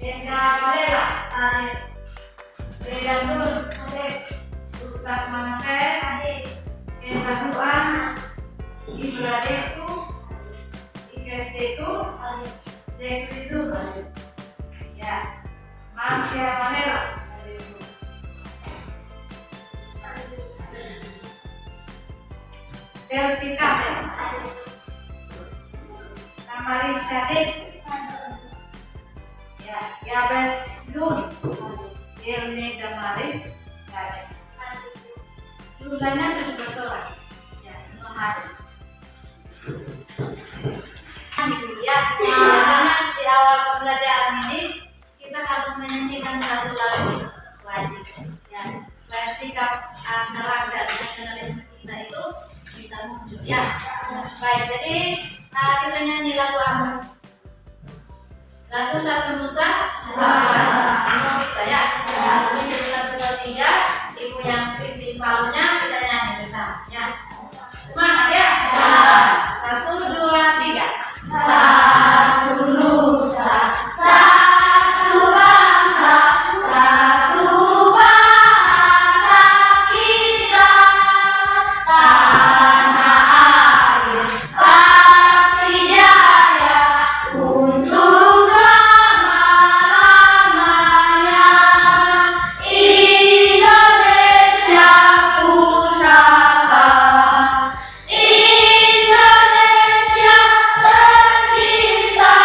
Eka Sarela, Reda Sun, Ustaz Manafel, Eka Tuan, Ibradeku, Ikesteku, Zekritu, ya, Marsya Manela, Delcika, Tamaris Kadek, ya, Yabes Nun, Ilne Damaris Kadek. Jumlahnya 17 orang, ya, semua hadir. Ya, biasanya di awal pembelajaran ini kita harus menyanyikan satu lagu wajib, ya, supaya sikap karakter nasionalisme kita itu bisa muncul, ya. Baik, jadi kita nyanyi lagu apa? Lagu Satu Nusa, semua bisa, ya. Lagu 1, 2, 3, ibu yang pimpin palunya kita nyanyi bersama, ya. Semangat, ya. 1, 2, 3. Satu nusa, satu bangsa, satu bahasa kita. Tanah air kasih jaya untuk selama-lamanya. Indonesia pusaka, Indonesia tercinta,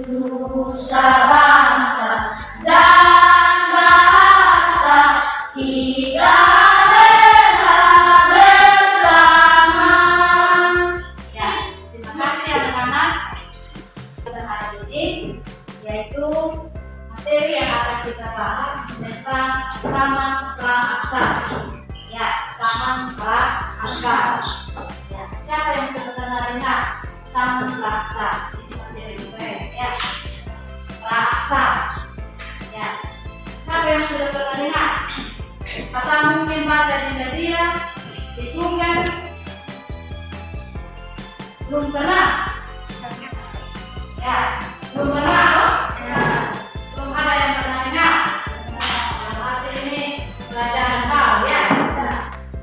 nusa bangsa dan bahasa kita bela bersama. Ya, terima kasih anak-anak. Pada hari ini yaitu materi yang akan kita bahas tentang saman praaksara. Ya, saman praaksara. Ya, siapa yang sudah pernah dengar saman praaksara? Itu materi IPS, ya. Praaksara. Ya, siapa yang sudah pernah dengar? Atau mungkin baca di media, di Google? Belum pernah? Ya, belum pernah, loh? Ya. Belum ada yang pernah dengar. Dalam arti ini pelajaran baru, ya.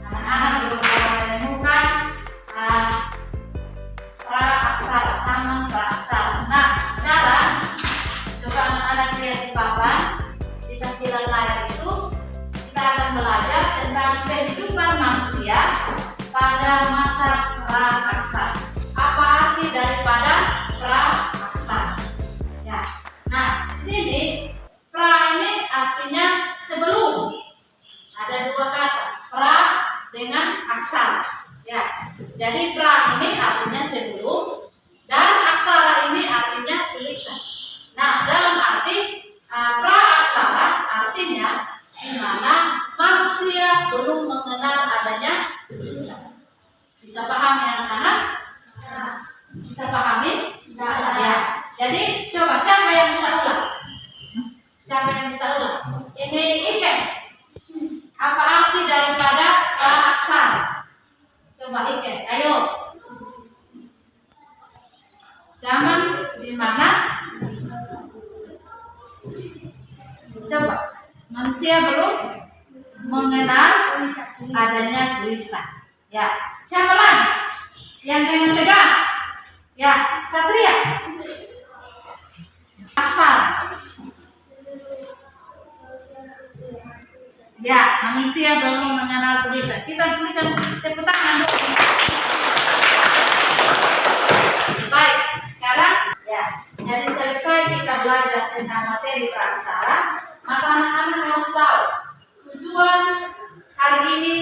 Anak-anak belum pernah menemukan praaksara, saman praaksara. Nah, sekarang coba anak-anak lihat di papan, di tampilan layar itu kita akan belajar tentang kehidupan manusia pada masa praaksara. Apa arti daripada praaksara? Ya. Nah, di sini pra ini artinya sebelum. Ada dua kata, pra dengan aksara. Ya. Jadi pra ini artinya sebelum dan aksara ini artinya tulisan. Nah, dalam arti praaksara artinya di mana manusia belum mengenal adanya tulisan. Bisa pahami anak-anak? Bisa pahami? Ya. Jadi coba siapa yang bisa ulang? Siapa yang bisa ulang? Ini Ikes. Apa arti daripada praaksara? Coba Ikes, ayo. Zaman di mana? Coba. Manusia belum mengenal adanya tulisan. Ya. Siapa lagi? Yang dengan tegas? Ya, Satria. Aksara. Ya, manusia belum mengenal tulisan. Kita berikan tepuk tangan dulu. Baik, sekarang ya, jadi selesai kita belajar tentang materi praaksara, maka anak-anak harus tahu tujuan hari ini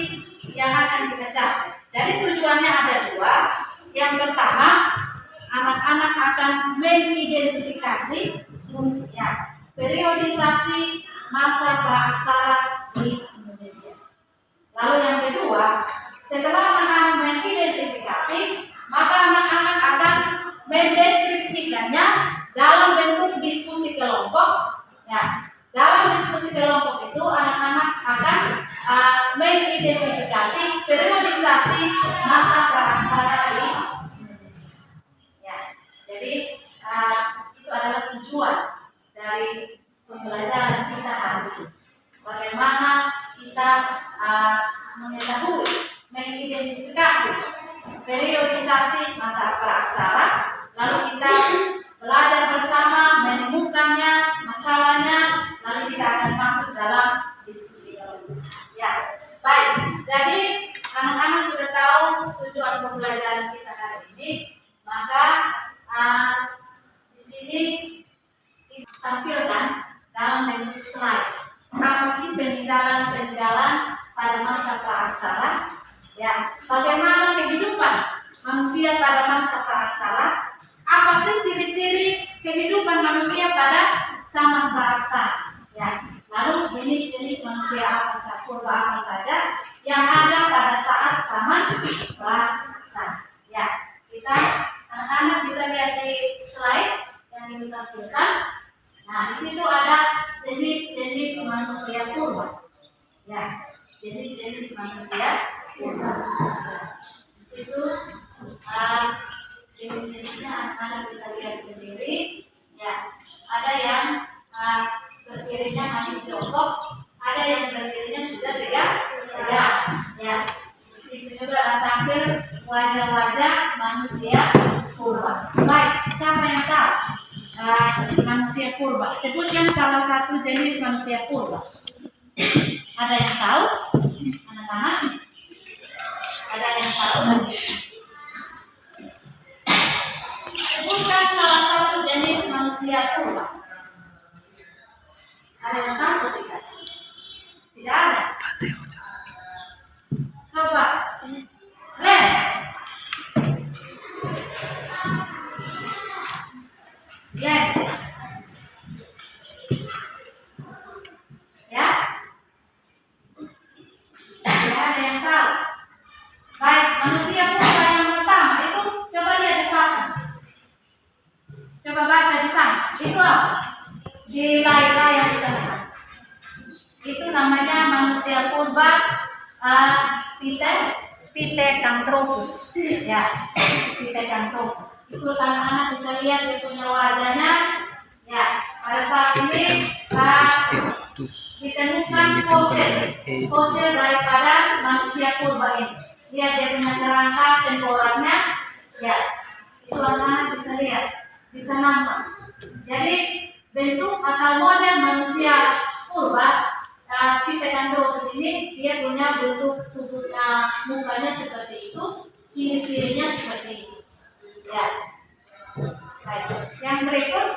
yang akan kita capai. Jadi tujuannya ada dua. Yang pertama, anak-anak akan mengidentifikasi ya, periodisasi masa praaksara di Indonesia. Lalu yang kedua, setelah anak-anak mengidentifikasi, maka anak-anak akan mendeskripsikannya dalam bentuk diskusi kelompok. Ya, dalam diskusi kelompok itu anak-anak akan mengidentifikasi periodisasi masa praaksara di Indonesia. Ya, jadi itu adalah tujuan manusia pada zaman praaksana. Ya. Lalu jenis-jenis manusia purba apa saja yang ada pada saat zaman praaksana. Ya, kita anak-anak bisa lihat di slide yang ditampilkan. Nah, di situ ada jenis-jenis manusia purba. Ya, jenis-jenis manusia purba. Di situ jenis-jenisnya anak-anak bisa lihat sendiri. Ya, ada yang berdirinya masih jongkok, ada yang berdirinya sudah tegak. Ya, di situ juga tampil wajah-wajah manusia purba. Baik, siapa yang tahu manusia purba? Sebutkan salah satu jenis manusia purba. Ada yang tahu? Anak-anak? Ada yang tahu? Sebutkan salah satu jenis manusia purba. Ada yang tahu tidak? Tidak ada. Coba, Len. Len. Ya? Tidak ada yang tahu. Baik, manusia purba yang pertama itu coba lihat di belakang. Coba baca di sana. Itu apa? Di layar di tengah. Itu namanya manusia purba Pithecanthropus. Ya, Pithecanthropus. Itu anak-anak bisa lihat dia punya wajahnya. Ya, pada saat ini ditemukan fosil daripada manusia purba ini. Lihat dia punya kerangka tengkoraknya. Ya, itu anak-anak bisa lihat, bisa nampak. Jadi bentuk atau model manusia purba Pithecanthropus ini dia punya bentuk tubuhnya, mukanya seperti itu, ciri-cirinya seperti itu. Ya. Baik. Yang berikut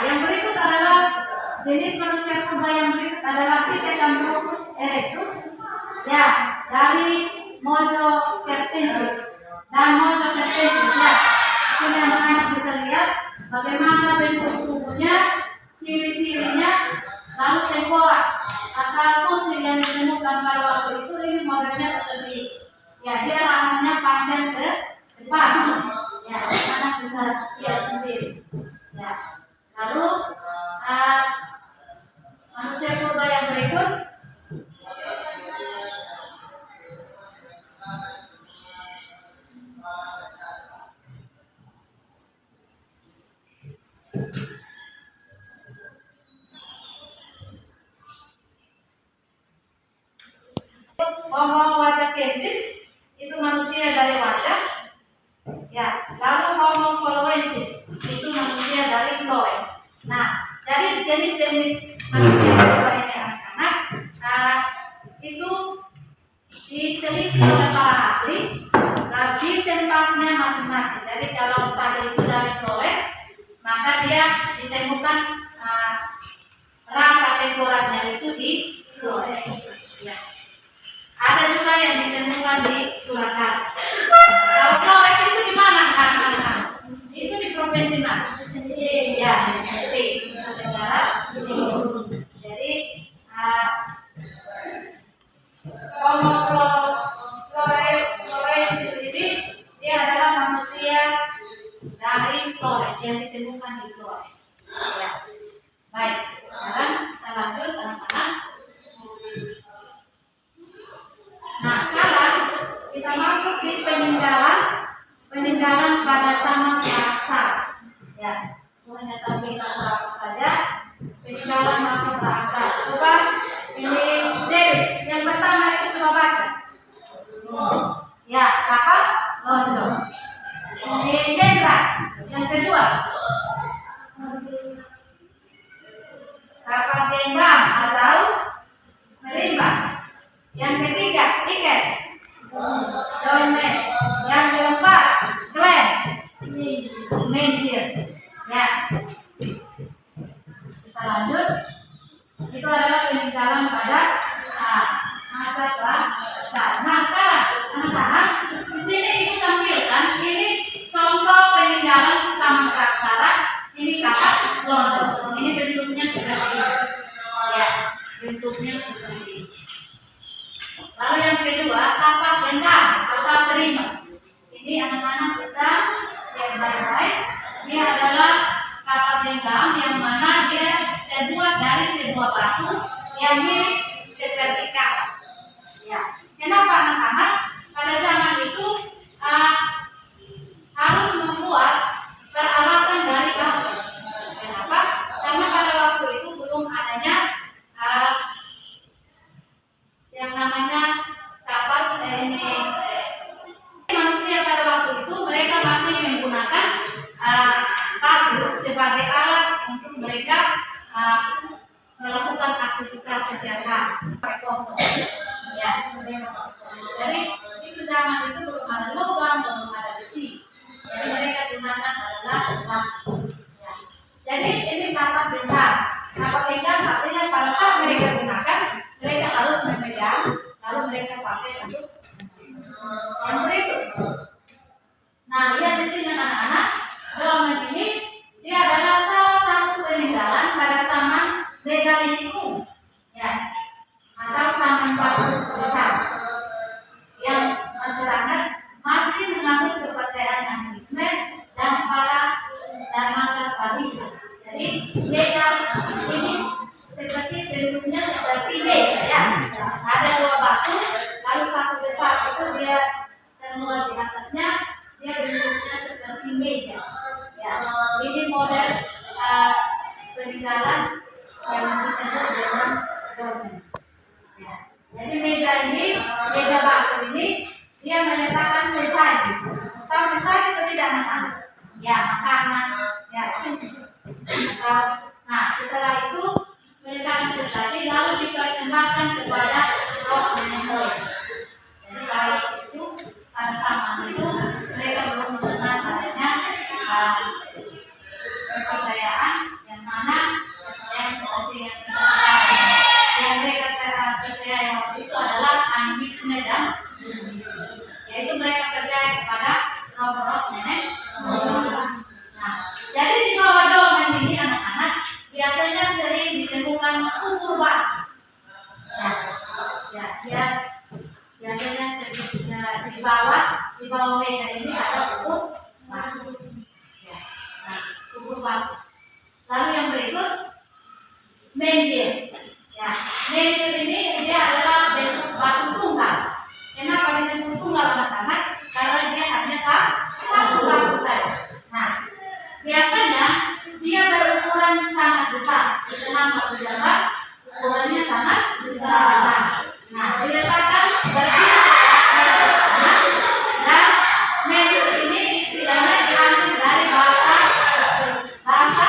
yang berikut adalah jenis manusia purba yang berikut adalah Pithecanthropus erectus. Ya, dari Mojocertensis dan Mojocertensis. Ya, sudah anak-anak bisa lihat bagaimana bentuk tubuhnya, ciri-cirinya, lalu tengkorak atau fosil yang ditemukan pada waktu itu ini modelnya seperti ini. Ya, dia rahangnya panjang ke depan. Ya, anak bisa lihat sendiri. Ya, lalu manusia purba yang berikut Homo wajakensis, itu manusia dari wajah. Ya, lalu Homo floresiensis, itu manusia dari Flores. Nah, jadi jenis-jenis manusia purba ini anak-anak itu diteliti oleh para ahli di tempatnya masing-masing. Jadi kalau tadi itu dari Flores, maka dia ditemukan rangka tengkoraknya itu di Flores. Ya. Ada juga yang ditemukan di Surakarta. Kalau Flores itu di mana anak-anak? Itu di provinsi mana? Ya, di Nusa Tenggara Timur. Jadi Homo floresiensis ini dia adalah manusia dari Flores yang ditemukan di Flores. Ya. Baik, sekarang kita lanjut anak-anak. Nah, sekarang kita masuk di peninggalan pada zaman praaksana. Ya, hanya tampilan berapa saja peninggalan masa praaksana. Coba ini Deris, yang pertama itu coba baca. Ya, kapal lonjong. Ini Hendra, yang kedua kapal genggam atau merimbas. Yang ketiga, Ikes, Domen. Yang keempat, Glenn, Menhir. Ya, kita lanjut. Itu adalah peninggalan pada bentuknya seperti ini. Lalu yang kedua, tapak genggam atau primus. Ini anak-anak bisa lihat baik-baik. Dia adalah tapak genggam yang mana dia terbuat dari sebuah batu yang mirip seperti kapal. Ya, kenapa anak-anak pada zaman itu harus membuat peralatan dari batu? Kenapa? Karena pada waktu itu belum adanya yang namanya kapal ini. Manusia pada waktu itu mereka masih menggunakan batu sebagai alat untuk mereka melakukan aktivitas setiap hari. Ya, jadi itu zaman itu belum ada logam, belum ada besi. Jadi mereka gunakan adalah batu. Ya. Jadi ini tapak genggam. Tapak genggam artinya pada saat mereka gunakan, mereka harus memegang, lalu mereka pakai untuk yang berikut. Nah, lihat di sini anak-anak, dolmen ini dia adalah salah satu peninggalan pada zaman Megalitikum, ya, atau zaman batu besar, yang masyarakat masih menganut kepercayaan animisme dan masa tradisi. Jadi meja ini seperti bentuknya seperti meja, ya. Ada dua batu, lalu satu besar itu dia termuat di atasnya, dia bentuknya seperti meja. Ya, ini model peninggalan yang disebut dengan dolmen. Ya. Jadi meja ini, meja batu ini, dia meletakkan sesaji. Tahu sesaji atau tidak anak-anak? Ya, makanan. Ya. Nah, setelah itu meletakkan sesaji, lalu dipersembahkan kepada roh nenek moyang. Jadi kalau itu pada zaman itu mereka belum mengenal adanya kepercayaan yang mana yang seperti yang kita sekarang. Yang mereka percaya waktu itu adalah animisme dan humanisme, yaitu mereka percaya kepada roh-roh nenek moyang. Nah, jadi di bawah dolmen ini anak-anak biasanya sering ditemukan kubur batu. Ya, biasanya di bawah meja ini ada kubur batu. Ya, nah, kubur batu. Lalu yang berikut menhir. Ya, menhir ini dia adalah bentuk batu tunggal. Kenapa disebut tunggal anak-anak? Karena dia hanya satu batu saja. Nah, biasanya dia berukuran sangat besar. Dengan batu gambar ukurannya sangat besar. Nah, diletakkan berdiri di sana, dan menhir ini istilahnya diambil dari bahasa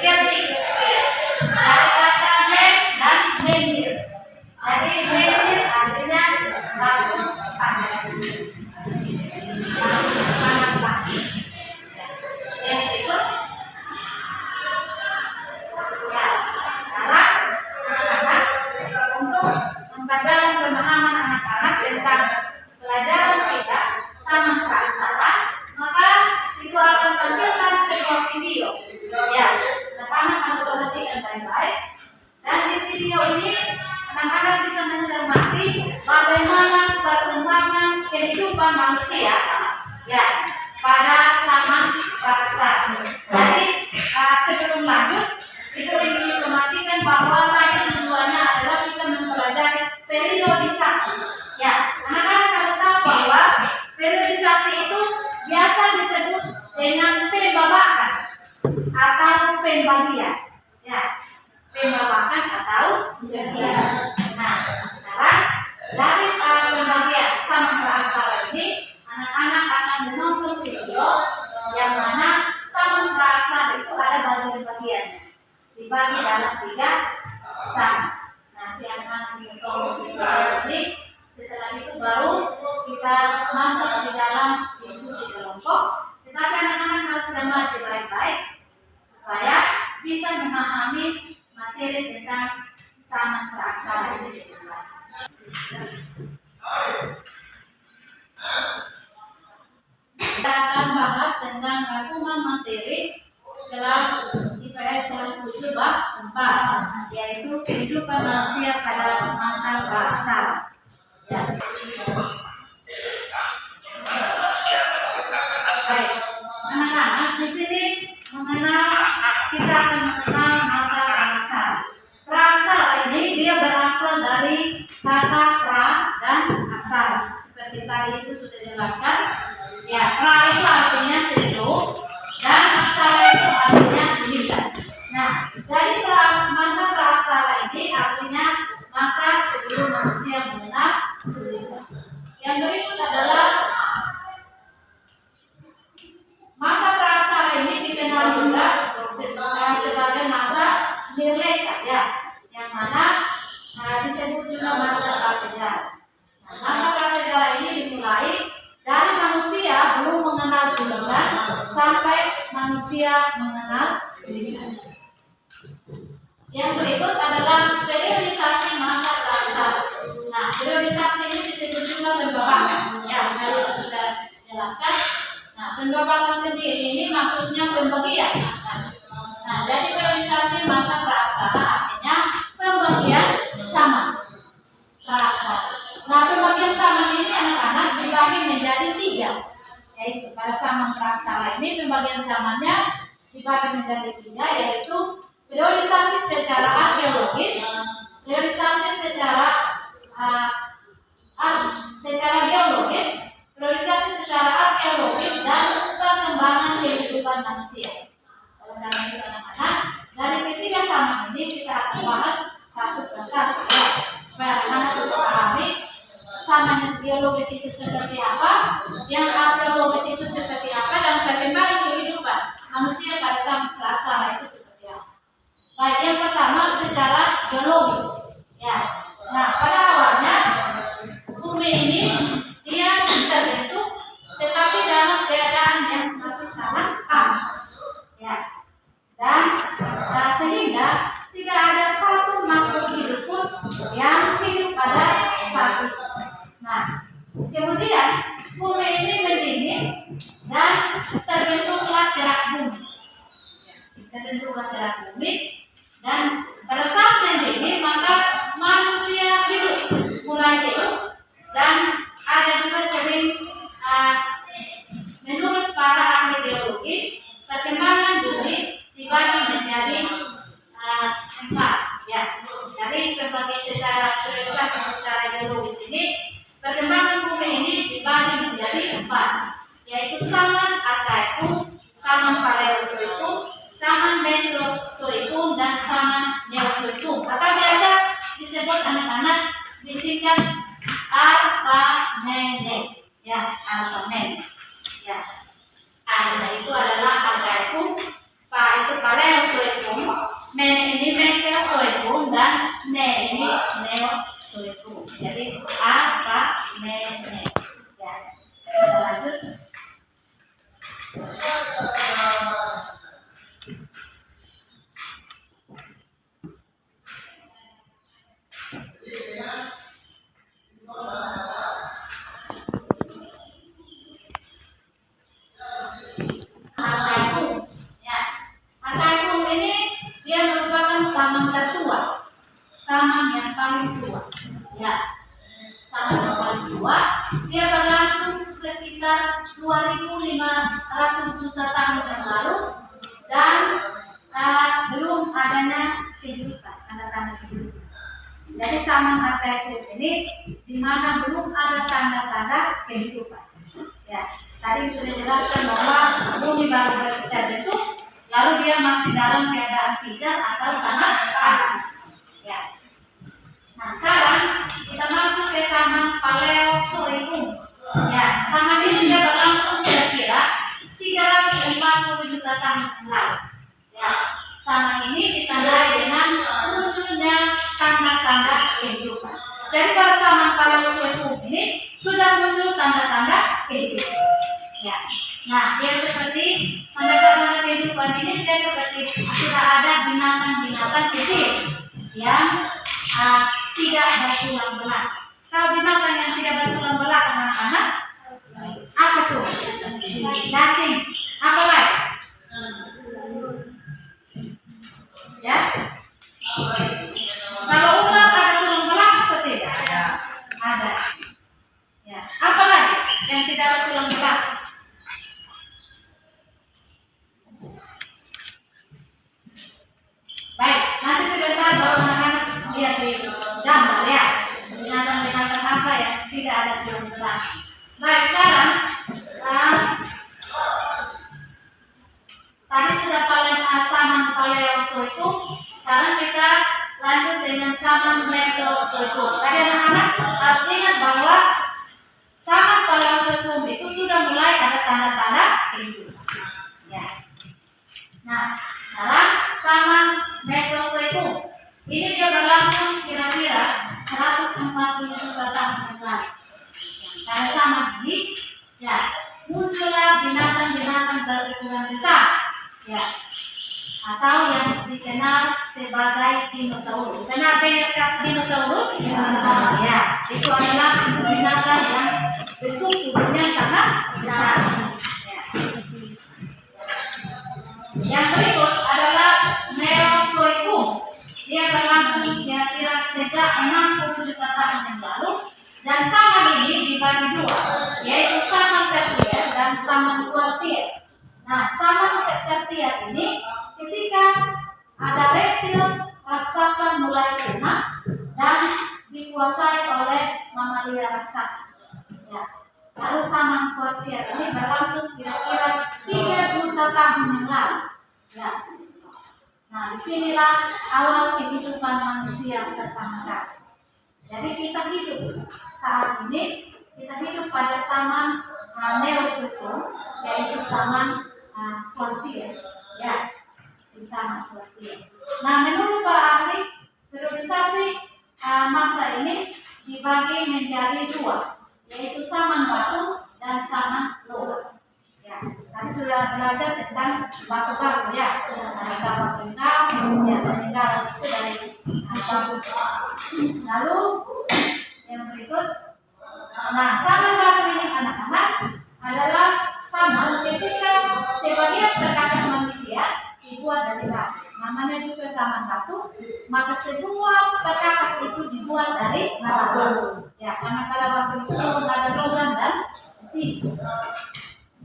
Keltik, dari kata men dan menhir. Jadi menhir artinya batu panjang, sangat panjang. Yang berikut, ya, sekarang anak-anak untuk memperdalam pemahaman anak-anak tentang pelajaran kita sama praksara, maka ibu akan tampilkan sebuah video. Ya, anak-anak harus perhatikan baik-baik. Dan di video ini anak-anak bisa mencermati bagaimana perkembangan kehidupan manusia, ya, pada zaman praksara. Jadi sebelum lanjut, ibu ingin informasikan bahwa tadi tujuannya adalah kita mempelajari periodisasi. Ya, anak-anak harus tahu bahwa periodisasi itu biasa disebut dengan pembabakan atau pembagian. Ya, pembabakan atau pembagian. Nah, sekarang dari pembagian sama praksara ini, anak-anak akan menonton video yang mana sama praksara itu ada bagian-bagiannya, dibagi dalam 3 sama. Nanti anak-anak bisa tonton video ini. Setelah itu baru kita masuk di dalam diskusi kelompok. Tetapi anak-anak harus cermati baik-baik supaya bisa memahami materi tentang sama praksara itu. Kita akan bahas tentang rangkuman materi kelas IPA IPS kelas 7 bab 4, yaitu kehidupan manusia pada masa pra-aksara. Ya. Baik, anak-anak di sini kita akan mengenal masa pra-aksara. Pra-aksara ini dia berasal dari kata pra dan aksara. Seperti tadi itu sudah jelaskan. Ya, pra itu artinya sejuk dan aksara itu artinya tulisan. Nah, jadi masa pra-aksara ini artinya masa sebelum manusia mengenal tulisan. Yang berikut adalah masa pra-aksara ini dikenal juga sebagai masa Nirleka, ya, yang mana disebut juga masa prasejarah. Nah, masa prasejarah ini dimulai dari manusia belum mengenal tulisan sampai manusia mengenal tulisan. Yang berikut adalah periodisasi masa pra-aksara. Nah, periodisasi ini disebut juga pembabakan, ya, tadi sudah jelaskan. Nah, pembabakan sendiri ini maksudnya pembagian. Nah, jadi periodisasi masa pra-aksara artinya pembagian zaman pra-aksara. Nah, pembagian zaman ini anak-anak dibagi menjadi 3, yaitu pada zaman pra-aksara ini pembagian zamannya dibagi menjadi 3, yaitu periodisasi secara arkeologis, periodisasi secara geologis, periodisasi secara arkeologis, dan perkembangan kehidupan manusia. Oleh karena itu anak-anak, dari ketiga zaman ini kita akan bahas satu persatu, ya, supaya anak-anak bisa pahami zaman geologis itu seperti apa, yang arkeologis itu seperti apa, dan perkembangan kehidupan manusia pada zaman pra-aksara itu seperti apa. Baik, yang pertama secara geologis, ya. Nah, pada awalnya bumi ini dia terbentuk, tetapi dalam keadaan yang masih sangat panas, ya. Dan sehingga tidak ada satu makhluk hidup pun yang hidup pada saat itu. Nah, kemudian bumi ini mendingin dan terbentuklah gerak bumi. Dan pada saat mendingin maka manusia mulai hidup, dan ada juga sering menurut para ahli geologis perkembangan bumi dibagi menjadi 4, ya. Dari berbagai periodisasi secara geologis ini, perkembangan bumi ini dibagi menjadi 4, yaitu zaman Arkaikum, zaman Paleozoikum, zaman Mesozoikum, dan zaman Neozoikum. Atau biasa disebut anak-anak disingkat Arpamene, ya, Arpamene, ya. Ada itu adalah Arkaikum, itu Paleozoikum, Men ini Mesozoikum, dan Ne ini Neozoikum. Jadi Arpamene, ya. Kita lanjut. Arkaikum, ya. Arkaikum ini dia merupakan zaman tertua, zaman yang paling tua, ya. Zaman yang paling tua, dia berlangsung sekitar 2.500 juta tahun yang lalu, dan belum adanya kehidupan, tanda-tanda kehidupan. Jadi zaman Arkaikum ini di mana belum ada tanda-tanda kehidupan, ya. Tadi sudah jelaskan bahwa bumi baru terbentuk, lalu dia masih dalam keadaan pijar atau sangat panas, ya. Nah, sekarang kita masuk ke zaman Paleozoikum, ya. Zaman ini dia berlangsung kira-kira 340 juta tahun yang lalu, ya. Zaman ini ditandai dengan munculnya tanda-tanda kehidupan. Jadi pada zaman Paleozoikum ini sudah muncul tanda-tanda kehidupan, ya. Nah, dia seperti tanda-tanda kehidupan ini, dia seperti sudah ada binatang-binatang kecil yang tidak bertulang belakang. Tahu binatang yang tidak bertulang belakang anak-anak? Apa coba? Cacing. Apa lagi? Ya. Kalau ular ada tulang belakang atau tidak? Ada. Ya. Apa lagi yang tidak ada tulang belakang? Baik, nanti sebentar baru anak-anak lihat di gambar ya. Binatang-binatang apa yang tidak ada tulang belakang. Baik, sekarang tadi sudah saman Paleozoikum. Sekarang kita lanjut dengan saman Mesozoikum. Tadi anak-anak harus ingat bahwa saman Paleozoikum itu sudah mulai ada tanda-tanda kehidupan. Ya. Nah, sekarang saman Mesozoikum. Ini dia berlangsung kira-kira 140 juta tahun yang lalu. Pada zaman ini, ya, muncullah binatang-binatang berukuran besar, ya, atau yang dikenal sebagai dinosaurus. Benar dengar dinosaurus? Ya, itu adalah binatang yang bentuk tubuhnya sangat besar. Ya. Yang berikut adalah Neozoikum. Dia berlangsung kira-kira sejak 60 juta tahun yang lalu. Dan saman ini dibagi dua, yaitu saman tertier dan saman kuartier. Nah, saman tertier ini ketika ada reptil raksasa mulai punah dan dikuasai oleh mamalia raksasa. Ya. Lalu saman kuartier ini berlangsung kira-kira 3 juta tahun yang lalu. Ya. Nah, disinilah awal kehidupan manusia pertama kali. Jadi kita hidup saat ini, kita hidup pada zaman Neozoikum, yaitu zaman kuartier, ya, di zaman kuartier. Nah, menurut para ahli, periodisasi masa ini dibagi menjadi dua, yaitu zaman batu dan zaman logam. Ya, tadi sudah belajar tentang batu-batu ya, ada kawah tingkat, kemudian peninggalan itu dari batu. Lalu yang berikut, nah saman batu ini anak-anak adalah saman ketika sebagian perkakas manusia dibuat dari batu. Namanya juga saman batu, maka semua perkakas itu dibuat dari batu. Ya, karena pada waktu itu ada logam dan besi.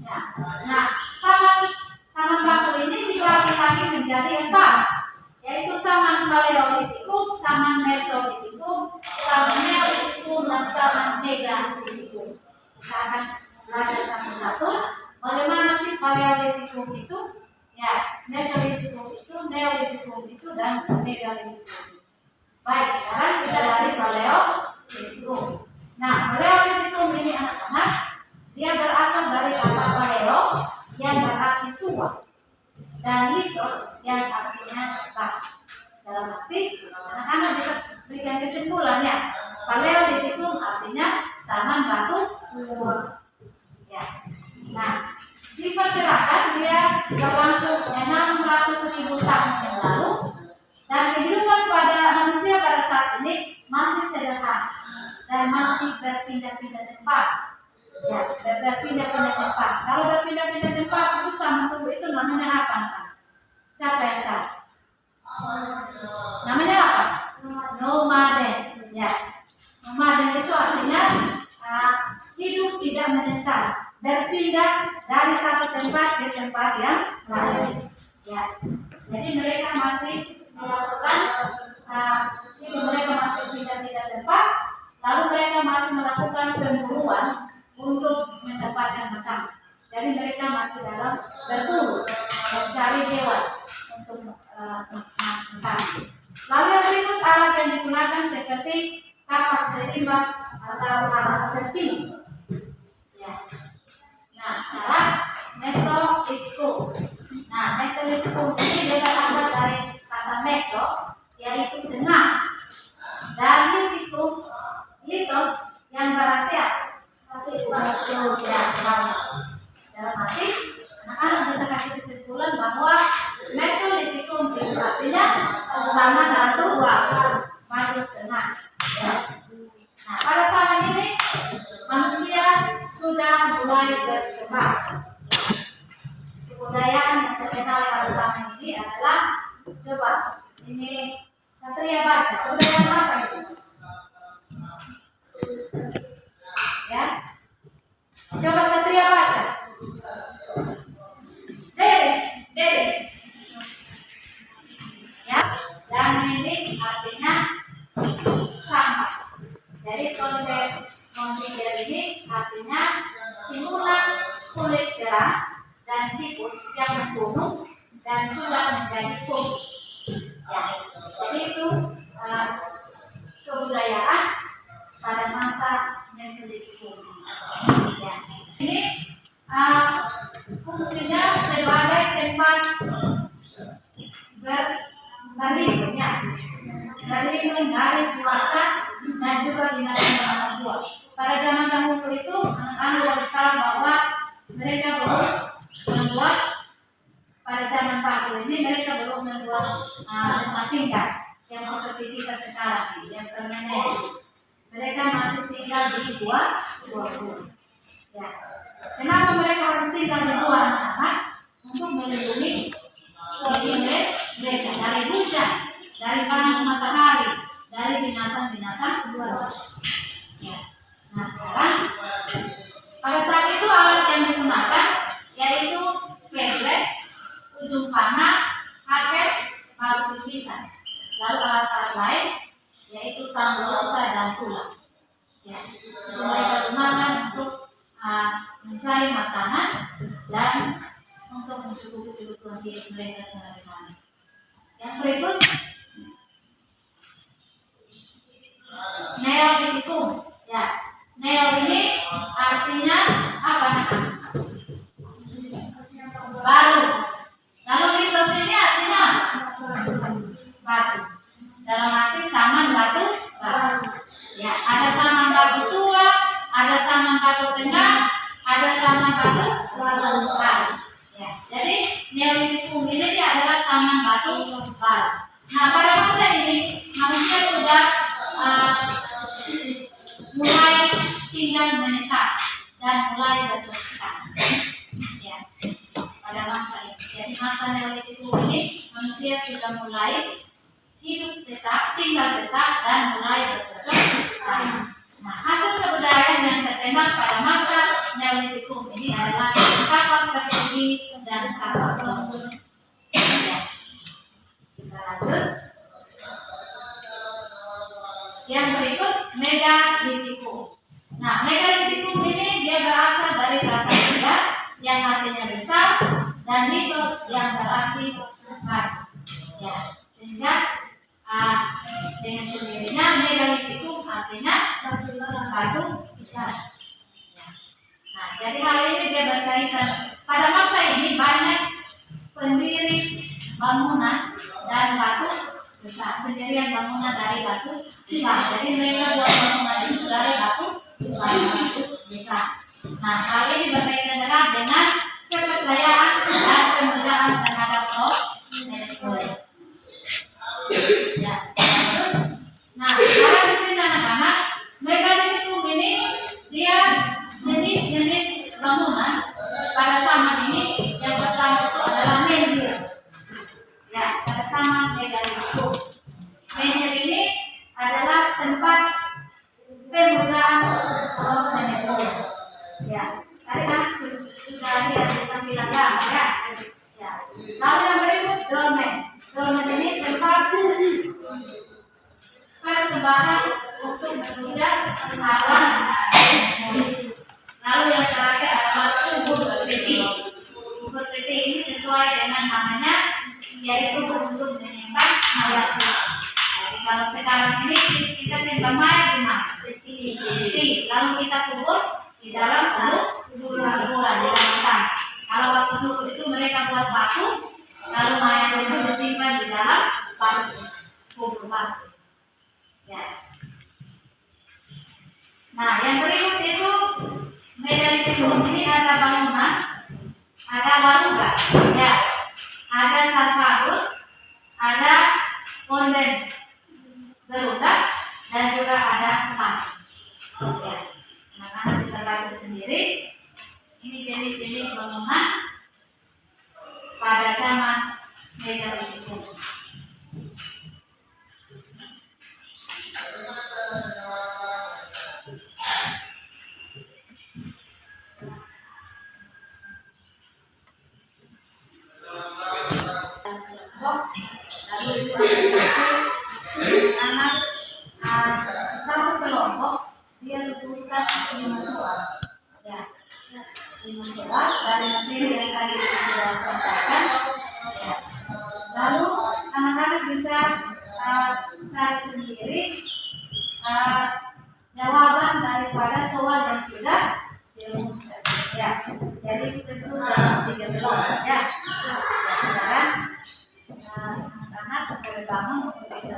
Ya. Nah, saman batu ini dibagi lagi menjadi 4, yaitu saman Paleolitikum, saman Mesolitikum, saman Neolitikum, dan saman Megalitikum. Kita akan belajar satu-satu bagaimana sih Paleolitikum itu, ya, Mesolitikum itu, Neolitikum itu, dan Megalitikum. Baik, sekarang kita dari Paleolitikum. Nah, Paleolitikum ini anak-anak, dia berasal dari kata paleo yang berarti tua dan litos yang artinya batu. Dalam arti anak-anak bisa berikan kesimpulannya, Paleolitikum artinya saman batu tua. Ya. Nah, diperkirakan dia berlangsung 600.000 tahun yang lalu dan kehidupan pada manusia pada saat ini masih sederhana dan masih berpindah-pindah tempat. Ya, berpindah-pindah tempat. Kalau berpindah-pindah tempat itu sama tubuh itu namanya apa? Siapa yang tahu? Namanya apa? Nomaden. Ya, nomaden itu artinya hidup tidak menetap, berpindah dari satu tempat ke tempat yang lain. Ya, jadi mereka masih melakukan mereka masih pindah-pindah tempat, lalu mereka masih melakukan pemburuan untuk mendapatkan makanan. Jadi mereka masih dalam berburu, mencari hewan untuk makan. Lalu yang berikut alat yang digunakan seperti kapak terimbas atau alat seping. Ya. Nah, sekarang Mesolitikum. Nah, Mesolitikum ini berasal dari kata meso, yaitu tengah, dan litikum, litos, yang berarti apa? Dalam arti anak-anak bisa kasih kesimpulan bahwa Mesolitikum itu artinya sama batu tengah. Ya. Nah, pada zaman ini dari cuaca dan juga binatang buas. Pada zaman dahulu itu anak-anak harus tahu bahwa mereka belum membuat, pada zaman Pak ini mereka belum membuat rumah tinggal yang seperti kita sekarang ini, yang permanen. Mereka masih tinggal di gua. Ya. Kenapa mereka harus tinggal di gua, anak-anak? Untuk melindungi mereka dari hujan, dari panas matahari, dari binatang-binatang buas. Ya. Nah sekarang pada saat itu alat yang digunakan yaitu peglek, ujung panah, hakes, batu tulisan. Lalu alat-alat lain yaitu tambosa dan tulang. Ya, itu mereka gunakan untuk mencari makanan dan untuk mencukupi kebutuhan hidup mereka sehari-hari. Yang berikut, neolitikum. Ya, neo ini artinya apa nih? Baru. Lalu litos ini artinya batu. Dalam arti saman batu baru. Ya, ada saman batu tua, ada saman batu tengah, ada saman batu baru. Ya, jadi neolitikum ini dia adalah saman batu baru. Nah, pada masa ini manusia sudah mulai tinggal menetap dan mulai bercocok. Ya, pada masa ini. Jadi masa neolitikum ini manusia sudah mulai hidup tetap, tinggal tetap dan mulai bercocok tanam. Nah, hasil kebudayaan yang tertembak pada masa neolitikum ini adalah kapal persegi dan kapal gelembung. Ya. Kita lanjut. Yang berikut megalitikum. Nah, megalitikum ini dia berasal dari kata mega yang artinya besar dan litos yang berarti batu. Ya, sehingga dengan sendirinya megalitikum artinya batu besar. Ya. Nah, jadi hal ini dia berkaitan. Pada masa ini banyak pendiri bangunan dan batu besar, pendirian bangunan dari batu besar. Jadi mereka buat bangunan itu dari batu besar. Nah, hal ini berkaitan erat dengan kepercayaan dan pemujaan terhadap roh nenek moyang. Ya, nah, kalau di sini anak-anak, megalitikum ini dia jenis-jenis bangunan pada zaman ini yang pertama itu adalah menhir. Ya, pada zaman megalitikum. Menhir ini adalah tempat pemujaan roh nenek moyang. Ya, tadi kan sudah lihat di tampilan gambar ya. Ya. Lalu yang berikut dolmen. Dolmen ini tempat persembahan untuk menunda alam. Lalu yang terakhir adalah kubur peti. Kubur peti ini sesuai dengan namanya, yaitu untuk menyimpan mayat. Jadi kalau sekarang ini kita simpan mayat di mana? Peti. Lalu kita kubur di dalam kuburan di dalam tanah. Kalau waktu dulu itu mereka buat batu, lalu mayat itu disimpan di dalam batu, kubur batu. Ya. Nah, yang berikut itu megalitikum ini ada bangunan, ada waruga, ya, ada sarkofagus, ada ponden berudak, dan juga ada emas. Ya. Anak-anak bisa baca sendiri. Ini jenis-jenis bangunan pada zaman megalitikum. Lalu anak satu kelompok dia lupuskan 5 soal. Ya, 5 soal dari materi yang tadi kita sudah sampaikan. Ya. Lalu anak-anak bisa cari sendiri jawaban daripada soal yang sudah dirumuskan. Ya, jadi tentu dalam 3 kelompok ya. Sekarang anak-anak boleh bangun untuk kita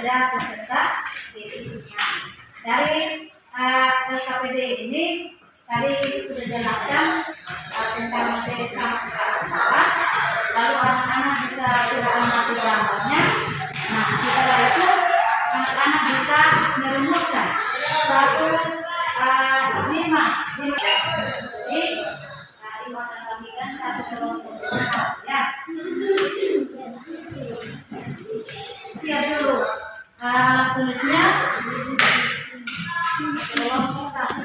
kerja peserta didiknya. Dari LKPD ini tadi sudah jelaskan tentang materi sama salah, lalu anak-anak bisa mengamati gambarnya. Nah, setelah itu anak-anak bisa merumuskan suatu lima. Jadi Ibu akan bagikan satu kelompok ya. Siap dulu alat tulisnya.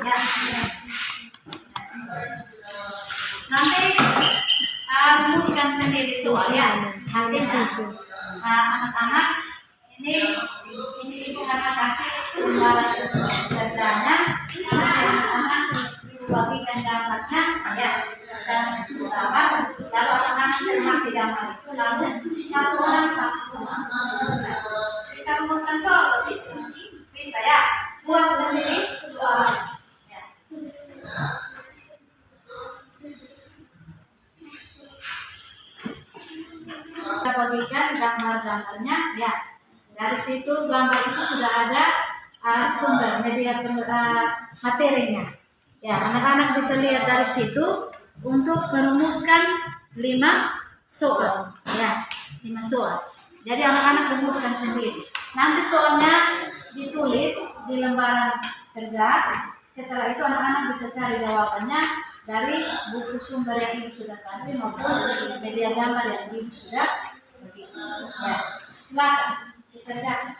Ya. Nanti rumuskan sendiri soalnya. Nantinya anak-anak ini ibu akan kasih gambaran kerjanya. Anak-anak ibu bagikan gambarnya ya, dan sabar. Lalu anak-anak cermati gambar itu, lalu satu orang satu soal. Bisa rumuskan soal bisa ya, buat sendiri soal. Kita bagikan gambar-gambarnya ya. Dari situ gambar itu sudah ada sumber media materinya. Ya, anak-anak bisa lihat dari situ untuk merumuskan 5 soal. Ya, 5 soal. Jadi anak-anak rumuskan sendiri. Nanti soalnya ditulis di lembaran kerja. Setelah itu anak-anak bisa cari jawabannya dari buku sumber yang ibu sudah kasih maupun media gambar yang ibu sudah bagi. Ya, silakan dikerjakan.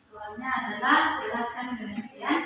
Soalnya adalah jelaskan demikian.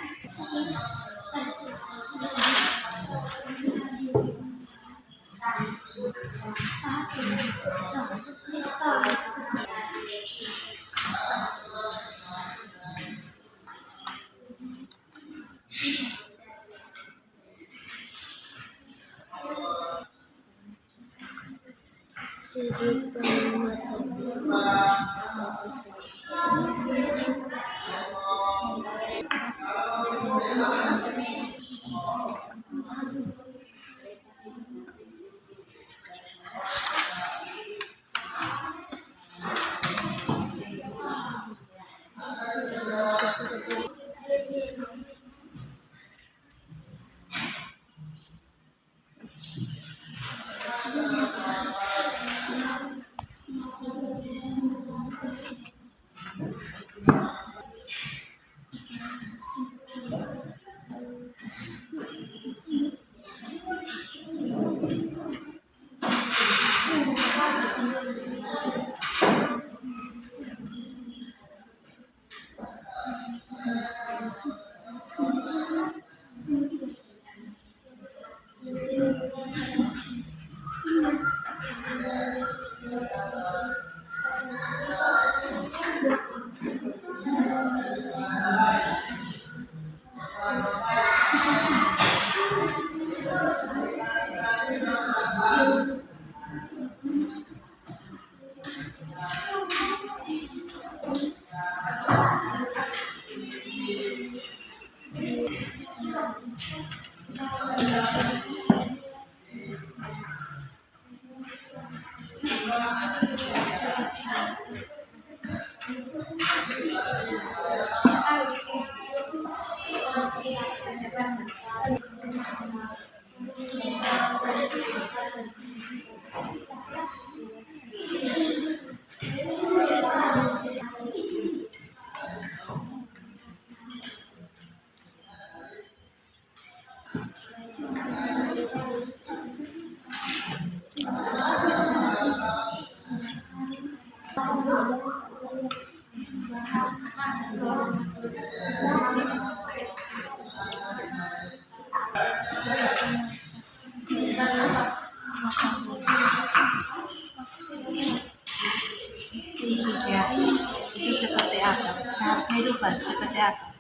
Itu seperti apa? Tahap kehidupan seperti apa?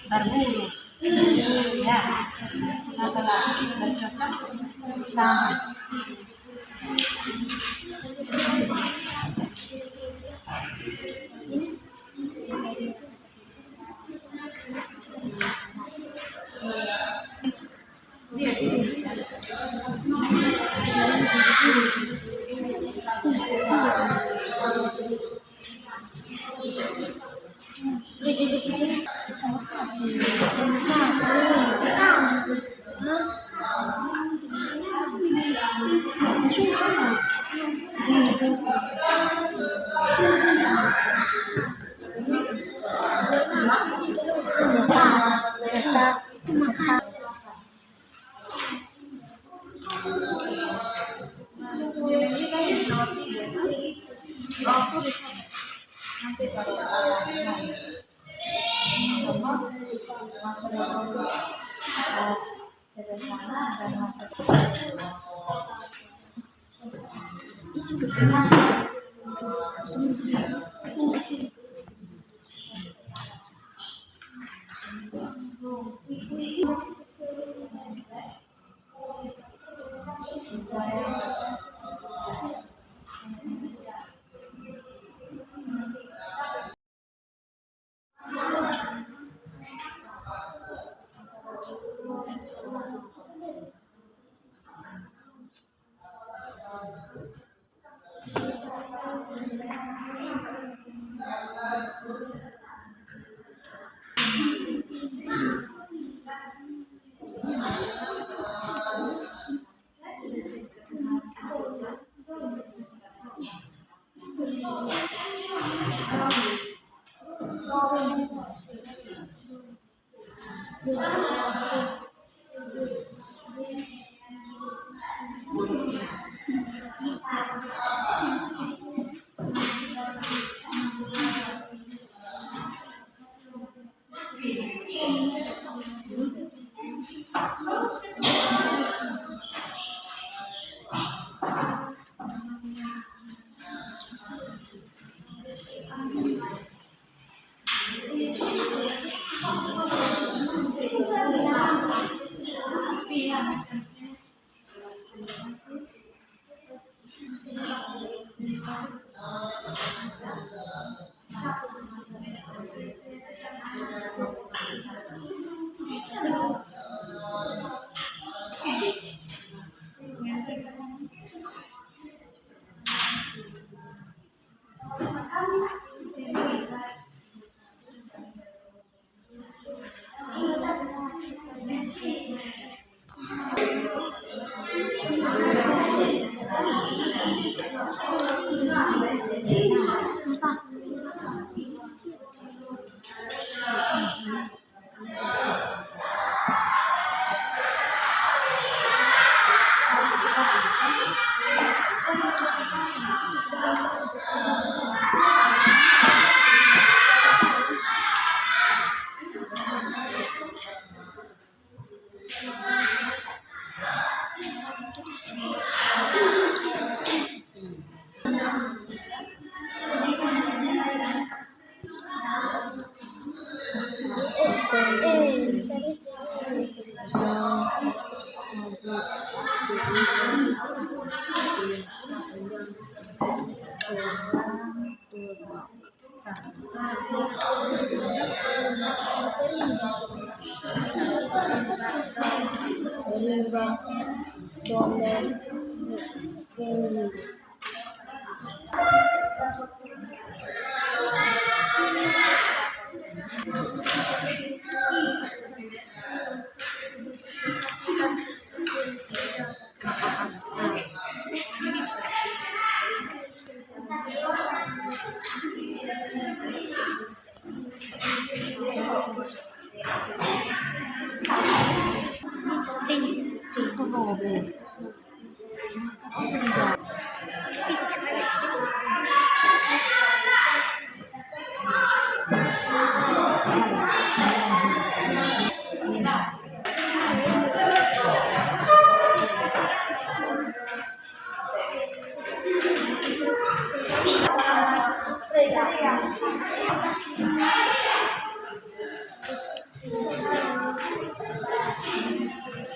Berburu, ya, apalagi bercocok tanam. Nanti baru sederhana dan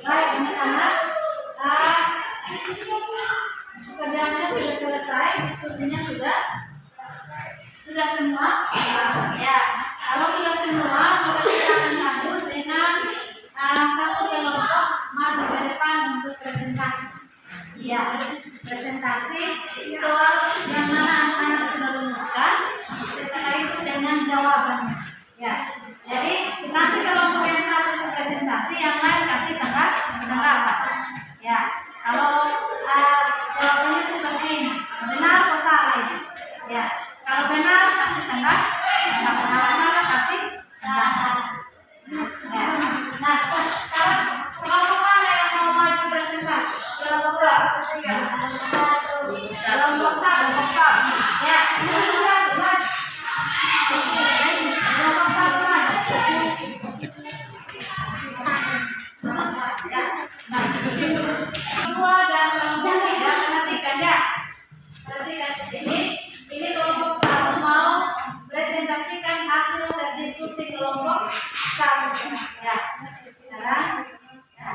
Baik anak-anak, pekerjaannya sudah selesai, diskusinya sudah semua. Ya, kalau sudah semua, maka kita akan lanjut dengan satu kelompok maju ke depan untuk presentasi. Ya, presentasi soal yang mana anak-anak sudah rumuskan. Setelah itu dengan jawabannya. Ya. Ya, kalau benar kasih tanda, kalau salah kasih salah. Ya. Nah, sekarang kelompok mana yang mau maju presentasi? Kelompok satu. Ya, kelompok satu maju. Kelompok satu maju. Ya, nah, di sini. Dua dan kelompok tiga perhatikan ya. Perhatikan di sini. Ini kelompok satu mau presentasikan hasil dan diskusi kelompok satu. Ya, sekarang. Ya.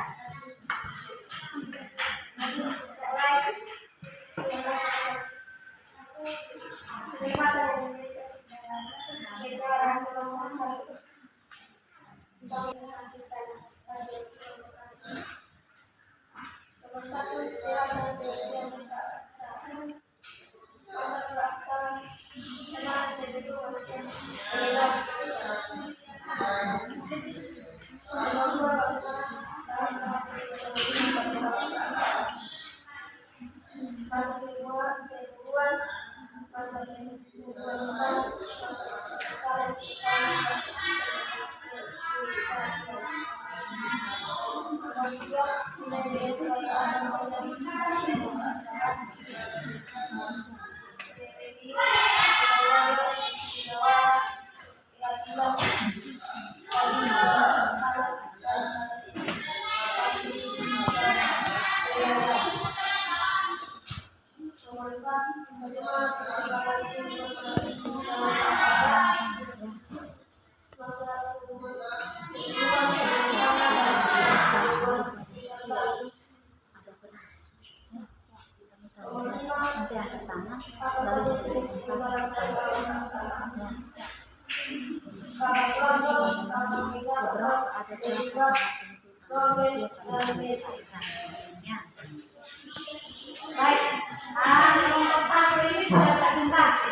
Baik, kelompok satu ini sudah presentasi.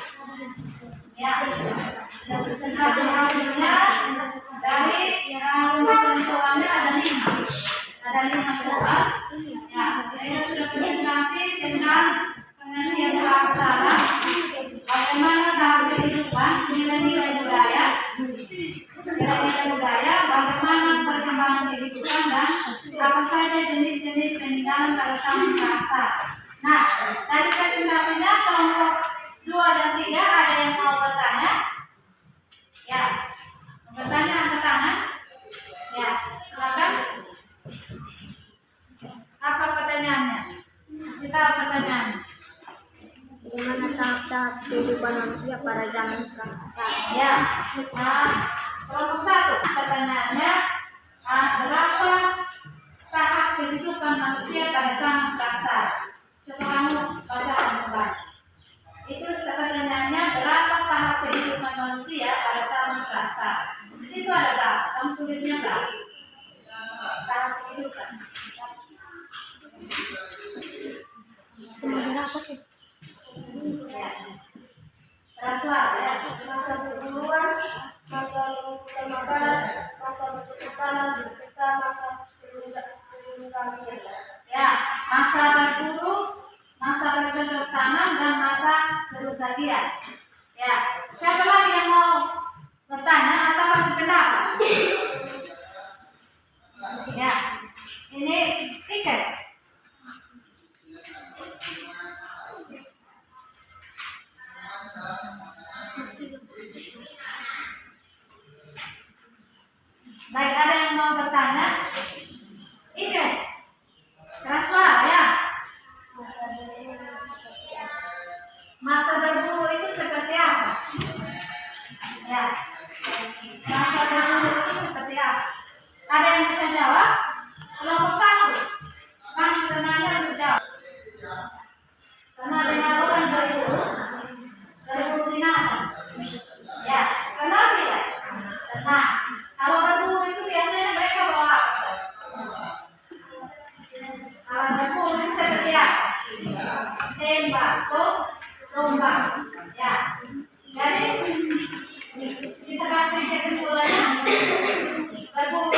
Ya, sudah presentasi hasilnya dari rumus soalnya ada 5 soal. Ya, ini sudah presentasi tentang pengertian bahasa, bagaimana dalam kehidupan nilai-nilai budaya, bagaimana perkembangan kehidupan dan apa saja jenis-jenis peninggalan pada zaman praksara. Nah, dari presentasinya kelompok 2 dan 3 ada yang mau bertanya? Ya, bertanya angkat tangan. Ya, silakan. Apa pertanyaannya? Kasih tahu pertanyaannya. Bagaimana tahap kehidupan manusia pada zaman praksara? Ya, nah, kelompok 1 pertanyaannya, berapa tahap kehidupan manusia pada zaman praksara? Coba kamu bacakan kembali. Itu pertanyaannya, berapa tahap kehidupan manusia pada zaman praksara? Di situ ada berapa? Kamu tulisnya berapa? Tahap kehidupan. Berapa sih? Ya. Rasuah ya. Masa perburuan, masa membutuhkan makanan, masa bercocok tanam, masa perburuan. Ya, masa berburu, masa bercocok tanam dan masa berbagian. Ya, siapa lagi yang mau bertanya atau kasih pendapat? Ya, ini Ikes. Baik, ada yang mau bertanya? Ikes, keras suara ya. Masa berburu itu seperti apa? Ya, masa berburu itu seperti apa? Ada yang bisa jawab? Kelompok 1. Kan kenanya untuk jawab. Karena dengar orang berburu binatang. Ya, kenapa ya? Nah, kalau berburu itu biasanya mereka bawa apa? Alat berburu itu seperti apa? Tembak, tombak. Ya, jadi bisa kasih kesimpulannya berburu.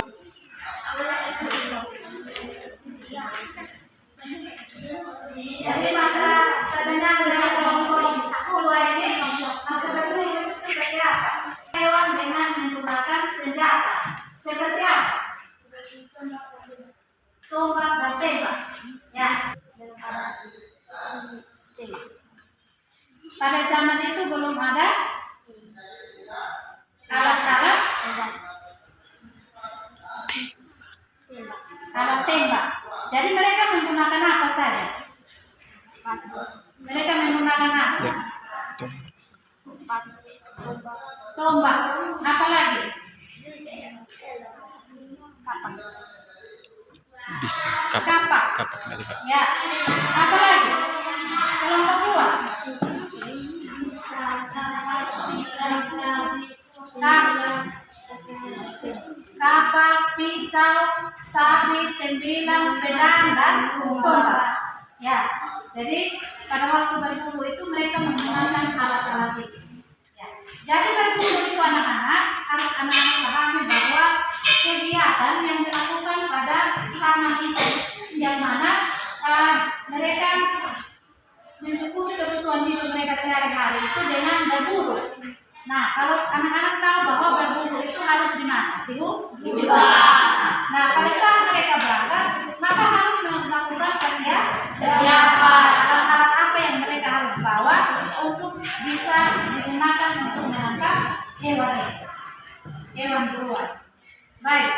Pada zaman itu belum ada alat-alat alat tembak. Jadi mereka menggunakan apa saja? Mereka menggunakan apa? Ya. Tombak. Apa lagi? Bisa Kapak. kapak dari Pak. Ya. Apa lagi? Kelompok dua. Kapak, pisau, sabit, tembilang, pedang, dan tombak. Ya. Jadi pada waktu berburu itu mereka menggunakan alat-alat itu. Ya. Jadi berburu itu anak-anak harus anak-anak pahami bahwa kegiatan yang dilakukan pada zaman itu yang mana mereka mencukupi kebutuhan hidup mereka sehari-hari itu dengan berburu. Nah, kalau anak-anak tahu bahwa berburu itu harus di mana? Di hutan. Nah, pada saat mereka berangkat, maka harus melakukan persiapan. Alat-alat apa yang mereka harus bawa untuk bisa digunakan untuk menangkap hewan buruan. Baik.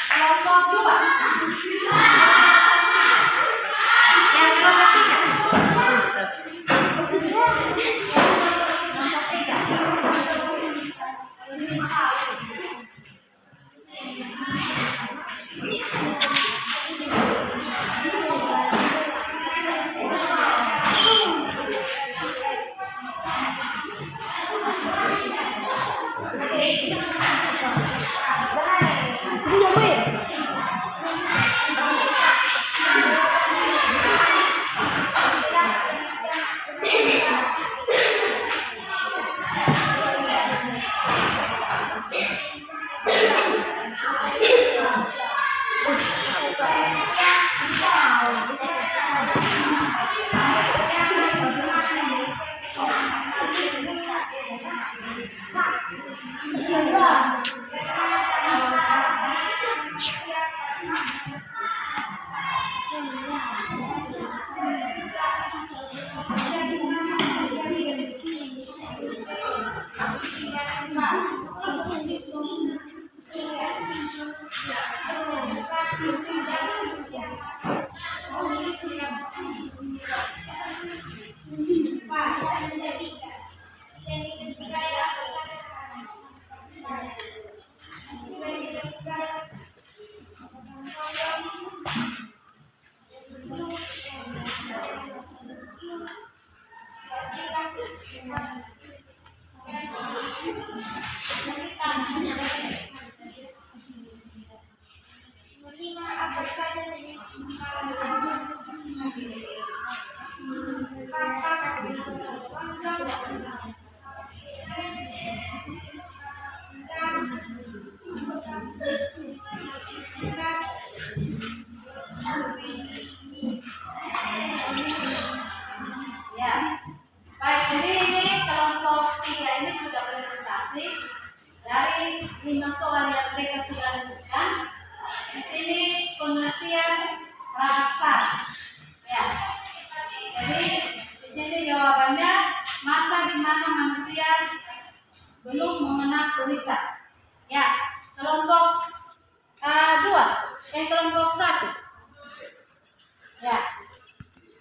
Kelompok dua. Yang kelompok tiga. Kelompok tiga. Ya, baik. Jadi ini kelompok tiga ini sudah presentasi dari 5 soal yang mereka sudah rumuskan. Di sini pengertian praksara. Ya, jadi di sini jawabannya masa di mana manusia belum mengenal tulisan. Ya, kelompok dua, kelompok satu. Ya,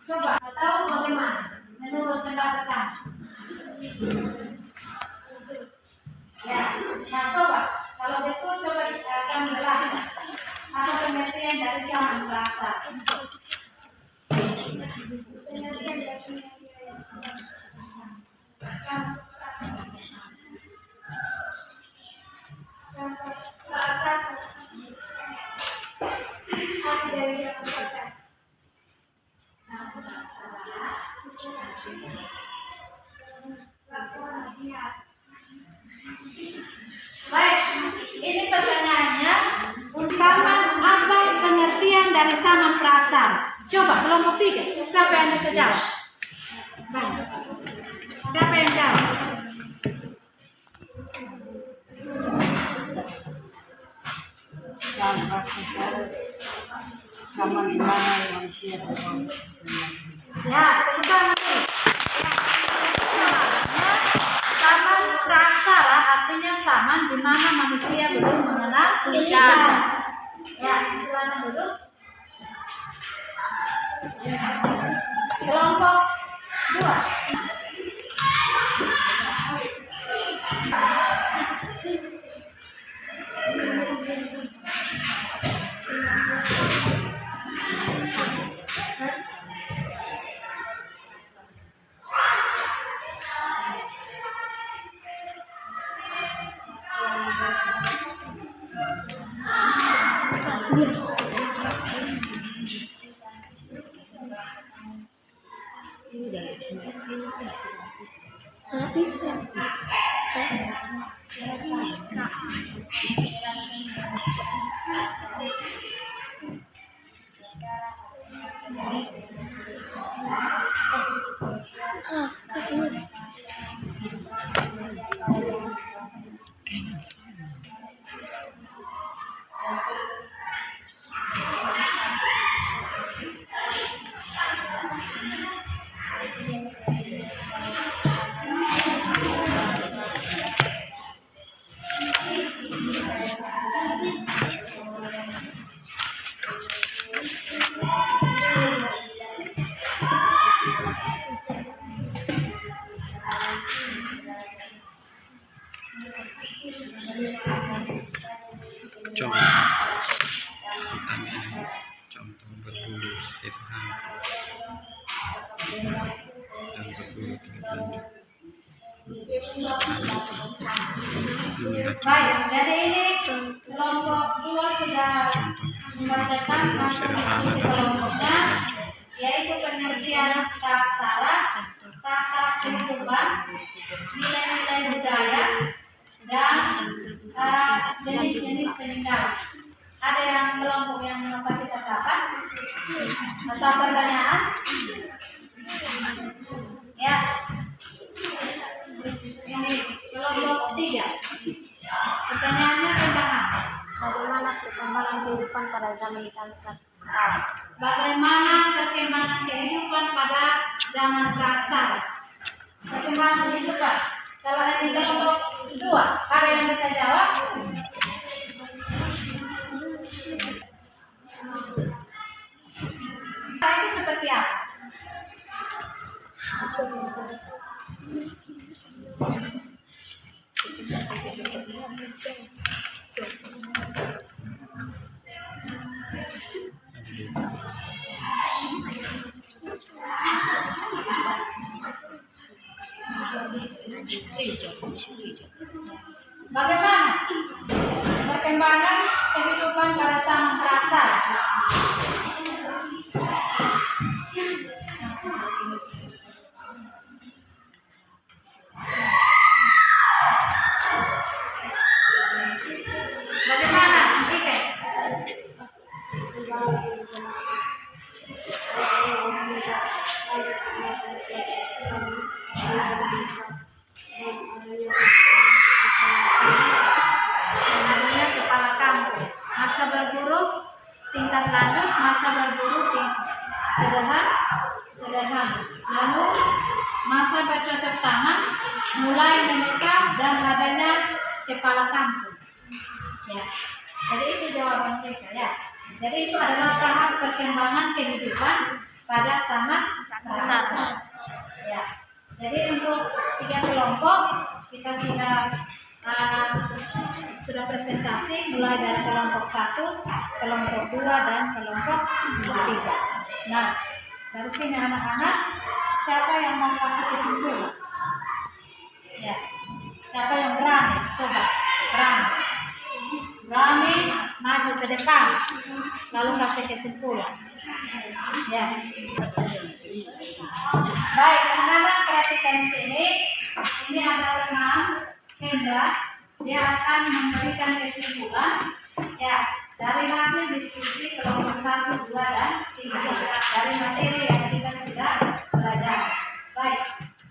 coba tahu bagaimana menurut pendapat kamu? Ya, nah coba kalau betul coba akan jelaskan apa pengertian dari zaman praksara. Baik, ini pertanyaannya. Zaman apa pengertian dari zaman praksara? Coba kelompok tiga, siapa yang bisa jawab? Baik. Siapa yang jawab? Sama di mana manusia berubah. Ya, tepuk tangan nih. Zaman praksara artinya zaman di mana manusia belum mengenal Gelisah. Ya, silakan duduk. Kelompok 2. Biasa. Bisa. Sekarang. Contoh berbulu sederhana dan berbulu tingkat lanjut. Baik, jadi ini kelompok 2 sudah membacakan hasil diskusi kelompoknya, yaitu pengertian praksara, tata kehidupan, nilai-nilai budaya, dan jenis-jenis peninggalan. Ada yang kelompok yang mau kasih tanggapan atau pertanyaan? Ya. Ini kelompok 3. Pertanyaannya tentang apa? Bagaimana perkembangan kehidupan pada zaman praksara? Bagaimana perkembangan kehidupan pada zaman praksara? Perkembangan kehidupan. Kalau ini kelompok 2, ada yang bisa jawab? Itu seperti apa? Bagaimana perkembangan kehidupan pada zaman praksara? Bagaimana, Ikes? Adanya kepala kampung, masa berburu tingkat lanjut, masa berburu sederhana. Lalu masa bercocok tanam, mulai menikah, dan adanya kepala kampung. Ya, jadi itu jawaban mereka ya. Jadi itu adalah tahap perkembangan kehidupan pada zaman praksara. Ya, jadi untuk 3 kelompok kita sudah presentasi mulai dari kelompok 1, kelompok 2, dan kelompok 3. Nah, dari sini anak-anak, siapa yang mau kasih kesimpulan? Ya, siapa yang berani? Coba, berani maju ke depan, lalu kasih kesimpulan. Ya. Baik, anak-anak perhatikan di sini. Ini ada teman Hendra, dia akan memberikan kesimpulan. Ya, dari hasil diskusi kelompok 1, 2, dan 3 dari materi yang kita sudah belajar. Baik,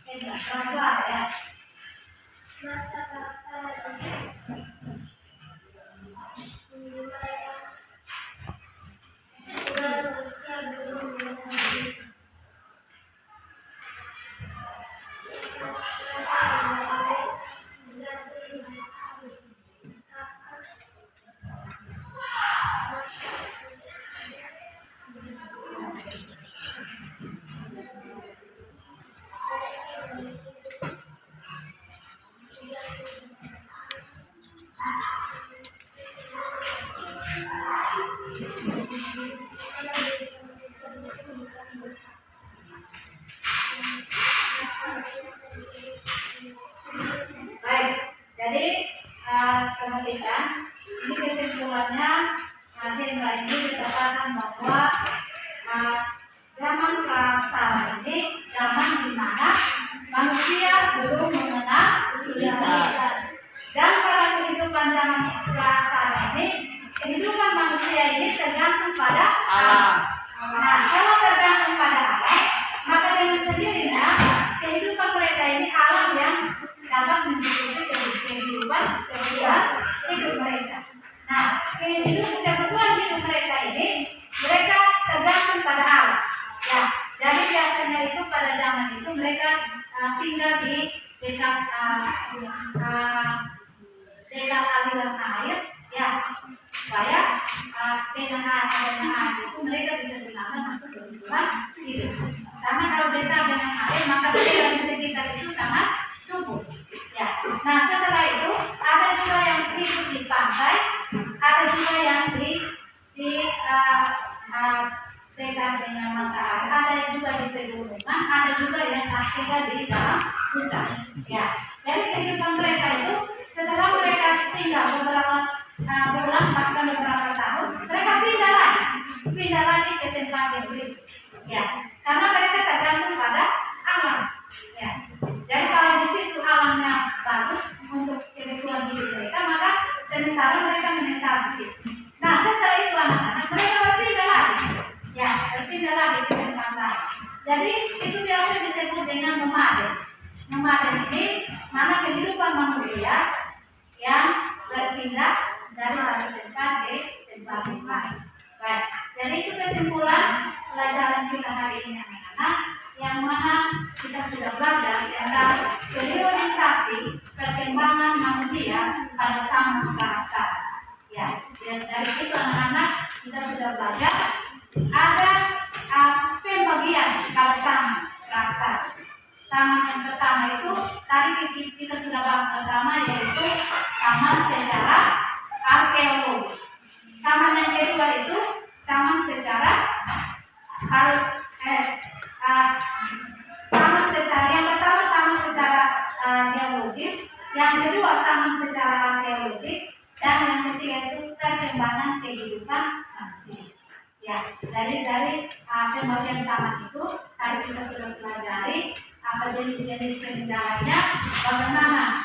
Hendra, suara ya. Masa praksara berkaitan dengan matahari, ada yang juga di pegunungan, ada juga yang tinggal di dalam hutan. Ya, jadi kehidupan mereka itu setelah mereka tinggal beberapa bulan bahkan beberapa tahun, mereka pindah lagi ke tempat yang berikut. Ya, karena mereka tergantung pada alam. Ya, jadi kalau di situ alamnya bagus untuk kebutuhan hidup mereka, maka sementara mereka menetap di situ. Nah, setelah itu anak-anak mereka berpindah lagi ke tempat lain. Jadi itu biasa disebut dengan nomaden. Nomaden ini mana kehidupan manusia yang berpindah dari satu tempat ke tempat yang lain. Baik, jadi itu kesimpulan pelajaran kita hari ini anak-anak, yang mana kita sudah belajar tentang periodisasi perkembangan manusia pada zaman praksara. Ya, dan dari situ anak-anak kita sudah belajar ada pembagian pada zaman praksara. Zaman yang pertama itu tadi kita sudah bahas bersama, yaitu zaman secara arkeologi. Zaman yang kedua itu zaman secara yang pertama zaman secara geologis, yang kedua zaman secara arkeologi, dan yang ketiga itu perkembangan kehidupan manusia. Ya, dari pembagian zaman itu tadi kita sudah pelajari apa jenis-jenis peninggalannya, bagaimana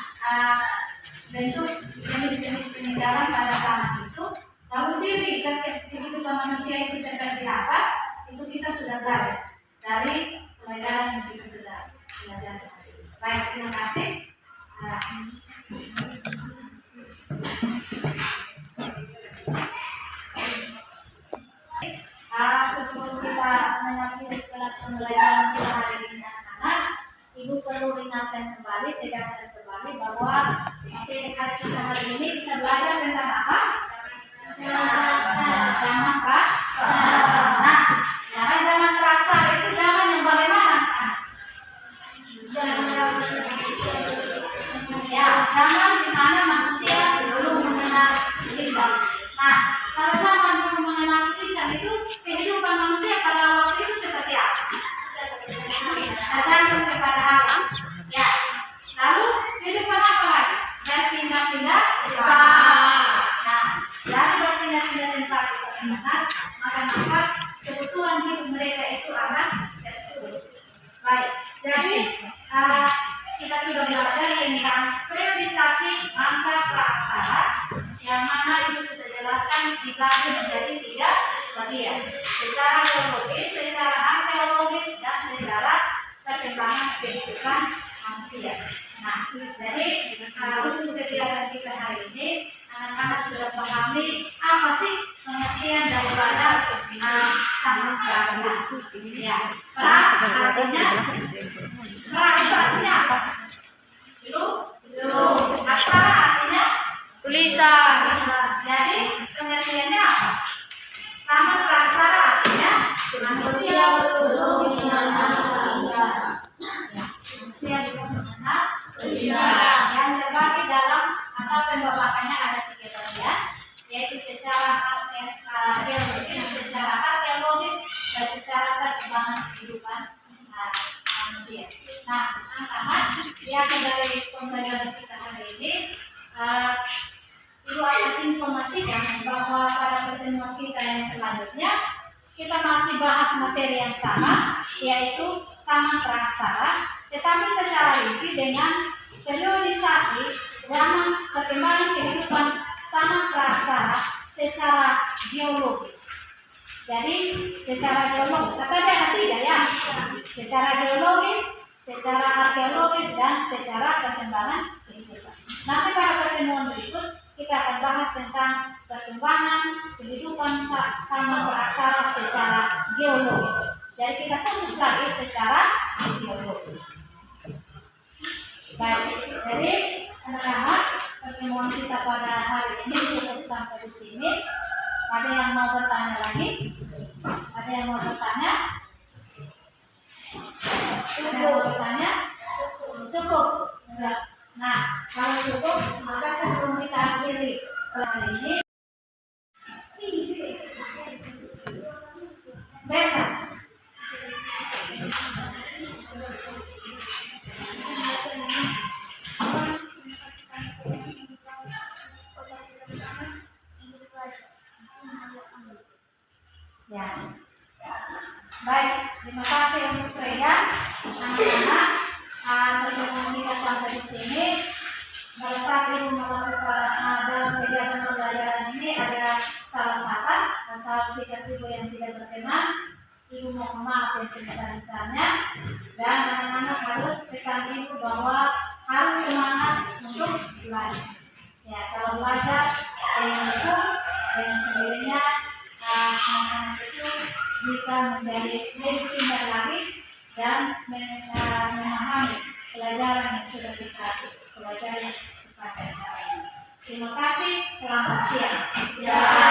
bentuk jenis-jenis peninggalan pada zaman itu, lalu ciri kehidupan manusia itu seperti apa, itu kita sudah belajar dari pelajaran yang kita sudah pelajari. Baik, terima kasih. Sebelum kita mengakhiri pembelajaran kita hari ini anak-anak, Ibu perlu ingatkan kembali, tegaskan kembali bahwa materi kita hari ini kita belajar tentang apa? Zaman praksara. Nah, zaman praksara itu zaman yang bagaimana? Ya, zaman di mana manusia belum mengenal lisan. Nah, kalau zaman belum mengenal lisan itu kehidupan manusia pada waktu itu seperti apa? Tergantung kepada alam. Ya, lalu kehidupan apa lagi? Dan pindah-pindah tempat. Nah, dari berpindah-pindah tempat itu maka kebutuhan hidup mereka itu akan tersusun. Baik, jadi kita sudah belajar tentang periodisasi masa praksara, yang mana itu sudah jelaskan dibagi menjadi 3 bagian: secara geologis, secara arkeologis, dan secara perkembangan kehidupan manusia. Nah, jadi untuk kegiatan kita hari ini, anak-anak sudah pahami apa sih pengertian daripada zaman praksara. Ya, pra itu artinya apa? Belum. Aksara artinya Tulisan. Jadi pengertiannya apa? Zaman praksara artinya manusia belum mengenal tulisan. Manusia belum mengenal tulisan. Yang terbagi dalam atau pembabakannya ada 3 bagian, yaitu secara geologis, secara arkeologis, dan secara perkembangan kehidupan manusia. Nah, anak-anak, yang dari pembelajaran kita hari ini, Ibu akan informasikan bahwa pada pertemuan kita yang selanjutnya kita masih bahas materi yang sama, yaitu zaman praksara, tetapi secara rinci dengan periodisasi zaman perkembangan kehidupan zaman praksara secara geologis. Jadi secara geologis, kata dia ada 3 ya, secara geologis, secara arkeologis, dan secara perkembangan kehidupan. Nanti pada pertemuan berikut kita akan bahas tentang perkembangan kehidupan zaman praksara secara geologis. Jadi kita khusus lagi secara geologis. Baik, jadi anak-anak, pertemuan kita pada hari ini cukup sampai di sini. Ada yang mau bertanya lagi? Ada yang mau bertanya? Cukup. Nah, kalau cukup, maka sebelum kita akhiri hari ini, baiklah. Ya. Baik, terima kasih untuk Rega. Anak-anak, pertemuan kita sampai di sini. Pada saat ibu melakukan dalam kegiatan pembelajaran ini ada salah kata atau sikap ibu yang tidak berkenan, ibu mohon maaf yang sebesar-besarnya. Dan anak-anak harus pesan ibu bahwa harus semangat untuk belajar. Ya, kalau belajar dengan betul, dengan sendirinya anak-anak itu bisa menjadi lebih pintar lagi dan memahami pelajaran yang sudah kita pelajari sepanjang hari ini. Terima kasih, selamat siang.